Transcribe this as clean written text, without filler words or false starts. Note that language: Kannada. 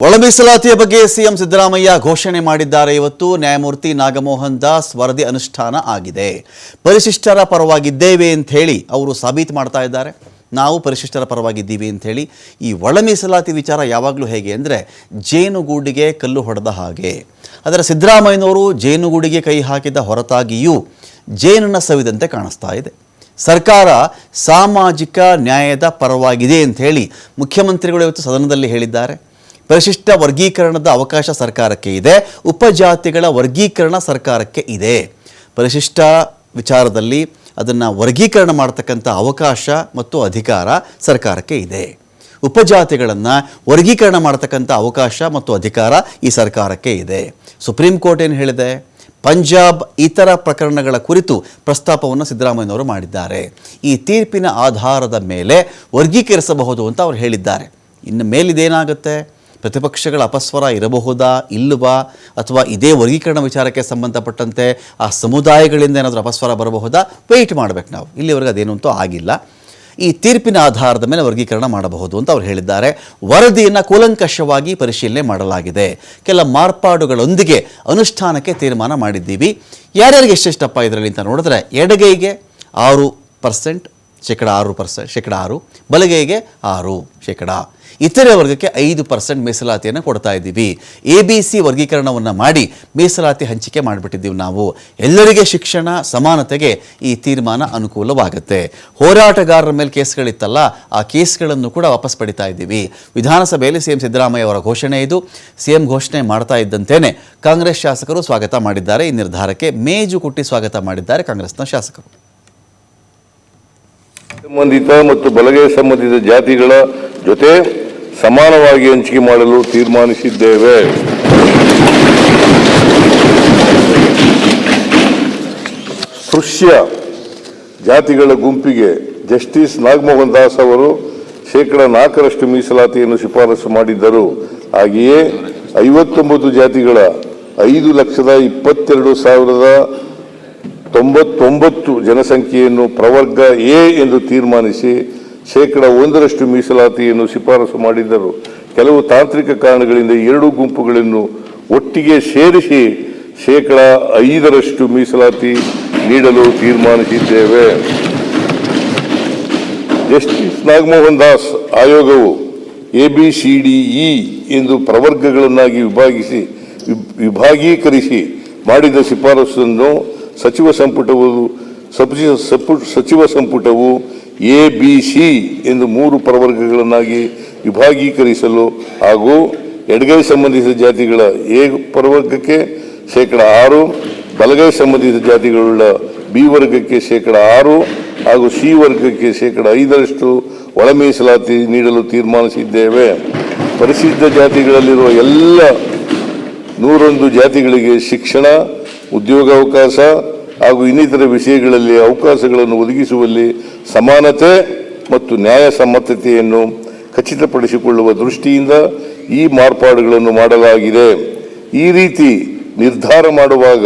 ಒಳ ಮೀಸಲಾತಿಯ ಬಗ್ಗೆ ಸಿಎಂ ಸಿದ್ದರಾಮಯ್ಯ ಘೋಷಣೆ ಮಾಡಿದ್ದಾರೆ. ಇವತ್ತು ನ್ಯಾಯಮೂರ್ತಿ ನಾಗಮೋಹನ್ ದಾಸ್ ವರದಿ ಅನುಷ್ಠಾನ ಆಗಿದೆ. ಪರಿಶಿಷ್ಟರ ಪರವಾಗಿದ್ದೇವೆ ಅಂತ ಹೇಳಿ ಅವರು ಸಾಬೀತು ಮಾಡ್ತಾ ಇದ್ದಾರೆ. ನಾವು ಪರಿಶಿಷ್ಟರ ಪರವಾಗಿದ್ದೀವಿ ಅಂತ ಹೇಳಿ. ಈ ಒಳ ಮೀಸಲಾತಿ ವಿಚಾರ ಯಾವಾಗಲೂ ಹೇಗೆ ಅಂದರೆ ಜೇನುಗೂಡಿಗೆ ಕಲ್ಲು ಹೊಡೆದ ಹಾಗೆ. ಅದರ ಸಿದ್ದರಾಮಯ್ಯನವರು ಜೇನುಗೂಡಿಗೆ ಕೈ ಹಾಕಿದ ಹೊರತಾಗಿಯೂ ಜೇನನ್ನು ಸವಿದಂತೆ ಕಾಣಿಸ್ತಾ ಇದೆ. ಸರ್ಕಾರ ಸಾಮಾಜಿಕ ನ್ಯಾಯದ ಪರವಾಗಿದೆ ಅಂತ ಹೇಳಿ ಮುಖ್ಯಮಂತ್ರಿಗಳು ಇವತ್ತು ಸದನದಲ್ಲಿ ಹೇಳಿದ್ದಾರೆ. ಪರಿಶಿಷ್ಟ ವರ್ಗೀಕರಣದ ಅವಕಾಶ ಸರ್ಕಾರಕ್ಕೆ ಇದೆ, ಉಪಜಾತಿಗಳ ವರ್ಗೀಕರಣ ಸರ್ಕಾರಕ್ಕೆ ಇದೆ. ಪರಿಶಿಷ್ಟ ವಿಚಾರದಲ್ಲಿ ಅದನ್ನು ವರ್ಗೀಕರಣ ಮಾಡ್ತಕ್ಕಂಥ ಅವಕಾಶ ಮತ್ತು ಅಧಿಕಾರ ಸರ್ಕಾರಕ್ಕೆ ಇದೆ. ಉಪಜಾತಿಗಳನ್ನು ವರ್ಗೀಕರಣ ಮಾಡ್ತಕ್ಕಂಥ ಅವಕಾಶ ಮತ್ತು ಅಧಿಕಾರ ಈ ಸರ್ಕಾರಕ್ಕೆ ಇದೆ. ಸುಪ್ರೀಂ ಕೋರ್ಟ್ ಏನು ಹೇಳಿದೆ? ಪಂಜಾಬ್ ಇತರ ಪ್ರಕರಣಗಳ ಕುರಿತು ಪ್ರಸ್ತಾಪವನ್ನು ಸಿದ್ದರಾಮಯ್ಯನವರು ಮಾಡಿದ್ದಾರೆ. ಈ ತೀರ್ಪಿನ ಆಧಾರದ ಮೇಲೆ ವರ್ಗೀಕರಿಸಬಹುದು ಅಂತ ಅವರು ಹೇಳಿದ್ದಾರೆ. ಇನ್ನು ಮೇಲಿದೇನಾಗುತ್ತೆ? ಪ್ರತಿಪಕ್ಷಗಳ ಅಪಸ್ವರ ಇರಬಹುದಾ ಇಲ್ಲವಾ, ಅಥವಾ ಇದೇ ವರ್ಗೀಕರಣ ವಿಚಾರಕ್ಕೆ ಸಂಬಂಧಪಟ್ಟಂತೆ ಆ ಸಮುದಾಯಗಳಿಂದ ಏನಾದರೂ ಅಪಸ್ವರ ಬರಬಹುದಾ? ವೆಯ್ಟ್ ಮಾಡಬೇಕು ನಾವು. ಇಲ್ಲಿವರೆಗೆ ಅದೇನು ಅಂತೂ ಆಗಿಲ್ಲ. ಈ ತೀರ್ಪಿನ ಆಧಾರದ ಮೇಲೆ ವರ್ಗೀಕರಣ ಮಾಡಬಹುದು ಅಂತ ಅವರು ಹೇಳಿದ್ದಾರೆ. ವರದಿಯನ್ನು ಕೂಲಂಕಷವಾಗಿ ಪರಿಶೀಲನೆ ಮಾಡಲಾಗಿದೆ. ಕೆಲ ಮಾರ್ಪಾಡುಗಳೊಂದಿಗೆ ಅನುಷ್ಠಾನಕ್ಕೆ ತೀರ್ಮಾನ ಮಾಡಿದ್ದೀವಿ. ಯಾರ್ಯಾರಿಗೆ ಎಷ್ಟೆಷ್ಟಪ್ಪ ಇದರಲ್ಲಿ ಅಂತ ನೋಡಿದ್ರೆ, ಎಡಗೈಗೆ 6%, ಶೇಕಡ 6%, ಬಲಗೈಗೆ 6%, ಇತರೆ ವರ್ಗಕ್ಕೆ 5% ಮೀಸಲಾತಿಯನ್ನು ಕೊಡ್ತಾ ಇದ್ದೀವಿ. ABC ವರ್ಗೀಕರಣವನ್ನು ಮಾಡಿ ಮೀಸಲಾತಿ ಹಂಚಿಕೆ ಮಾಡಿಬಿಟ್ಟಿದ್ದೀವಿ ನಾವು. ಎಲ್ಲರಿಗೆ ಶಿಕ್ಷಣ ಸಮಾನತೆಗೆ ಈ ತೀರ್ಮಾನ ಅನುಕೂಲವಾಗುತ್ತೆ. ಹೋರಾಟಗಾರರ ಮೇಲೆ ಕೇಸ್ಗಳಿತ್ತಲ್ಲ, ಆ ಕೇಸ್ಗಳನ್ನು ಕೂಡ ವಾಪಸ್ ಪಡಿತಾ ಇದ್ದೀವಿ. ವಿಧಾನಸಭೆಯಲ್ಲಿ ಸಿಎಂ ಸಿದ್ದರಾಮಯ್ಯ ಅವರ ಘೋಷಣೆ ಇದು. ಸಿಎಂ ಘೋಷಣೆ ಮಾಡ್ತಾ ಇದ್ದಂತೆಯೇ ಕಾಂಗ್ರೆಸ್ ಶಾಸಕರು ಸ್ವಾಗತ ಮಾಡಿದ್ದಾರೆ. ಈ ನಿರ್ಧಾರಕ್ಕೆ ಮೇಜು ಕುಟ್ಟಿ ಸ್ವಾಗತ ಮಾಡಿದ್ದಾರೆ ಕಾಂಗ್ರೆಸ್ನ ಶಾಸಕರು. ಸಂಬಂಧಿತ ಮತ್ತು ಬಲಗೈ ಸಂಬಂಧಿತ ಜಾತಿಗಳ ಜೊತೆ ಸಮಾನವಾಗಿ ಹಂಚಿಕೆ ಮಾಡಲು ತೀರ್ಮಾನಿಸಿದ್ದೇವೆ. ಸ್ಪೃಶ್ಯ ಜಾತಿಗಳ ಗುಂಪಿಗೆ ಜಸ್ಟಿಸ್ ನಾಗಮೋಹನ್ ದಾಸ್ ಅವರು ಶೇಕಡ 4% ಮೀಸಲಾತಿಯನ್ನು ಶಿಫಾರಸು ಮಾಡಿದ್ದರು. ಹಾಗೆಯೇ 59 ಜಾತಿಗಳ 5,22,099 ಜನಸಂಖ್ಯೆಯನ್ನು ಪ್ರವರ್ಗ ಎ ಎಂದು ತೀರ್ಮಾನಿಸಿ ಶೇಕಡ 1% ಮೀಸಲಾತಿಯನ್ನು ಶಿಫಾರಸು ಮಾಡಿದ್ದರು. ಕೆಲವು ತಾಂತ್ರಿಕ ಕಾರಣಗಳಿಂದ ಎರಡೂ ಗುಂಪುಗಳನ್ನು ಒಟ್ಟಿಗೆ ಸೇರಿಸಿ ಶೇಕಡ 5% ಮೀಸಲಾತಿ ನೀಡಲು ತೀರ್ಮಾನಿಸಿದ್ದೇವೆ. ಜಸ್ಟಿಸ್ ನಾಗಮೋಹನ್ ದಾಸ್ ಆಯೋಗವು ABCDE ಎಂದು ಪ್ರವರ್ಗಗಳನ್ನಾಗಿ ವಿಭಾಗೀಕರಿಸಿ ಮಾಡಿದ ಶಿಫಾರಸನ್ನು ಸಚಿವ ಸಂಪುಟವು ABC ಎಂದು 3 ಪ್ರವರ್ಗಗಳನ್ನಾಗಿ ವಿಭಾಗೀಕರಿಸಲು ಹಾಗೂ ಎಡಗೈ ಸಂಬಂಧಿಸಿದ ಜಾತಿಗಳ ಎ ಪ್ರವರ್ಗಕ್ಕೆ ಶೇಕಡ 6, ಬಲಗೈ ಸಂಬಂಧಿಸಿದ ಜಾತಿಗಳುಳ್ಳ ಬಿ ವರ್ಗಕ್ಕೆ ಶೇಕಡ 6 ಹಾಗೂ ಸಿ ವರ್ಗಕ್ಕೆ ಶೇಕಡ 5% ಒಳ ಮೀಸಲಾತಿ ನೀಡಲು ತೀರ್ಮಾನಿಸಿದ್ದೇವೆ. ಪರಿಶಿಷ್ಟ ಜಾತಿಗಳಲ್ಲಿರುವ ಎಲ್ಲ 101 ಜಾತಿಗಳಿಗೆ ಶಿಕ್ಷಣ, ಉದ್ಯೋಗಾವಕಾಶ ಹಾಗೂ ಇನ್ನಿತರ ವಿಷಯಗಳಲ್ಲಿ ಅವಕಾಶಗಳನ್ನು ಒದಗಿಸುವಲ್ಲಿ ಸಮಾನತೆ ಮತ್ತು ನ್ಯಾಯಸಮ್ಮತತೆಯನ್ನು ಖಚಿತಪಡಿಸಿಕೊಳ್ಳುವ ದೃಷ್ಟಿಯಿಂದ ಈ ಮಾರ್ಪಾಡುಗಳನ್ನು ಮಾಡಲಾಗಿದೆ. ಈ ರೀತಿ ನಿರ್ಧಾರ ಮಾಡುವಾಗ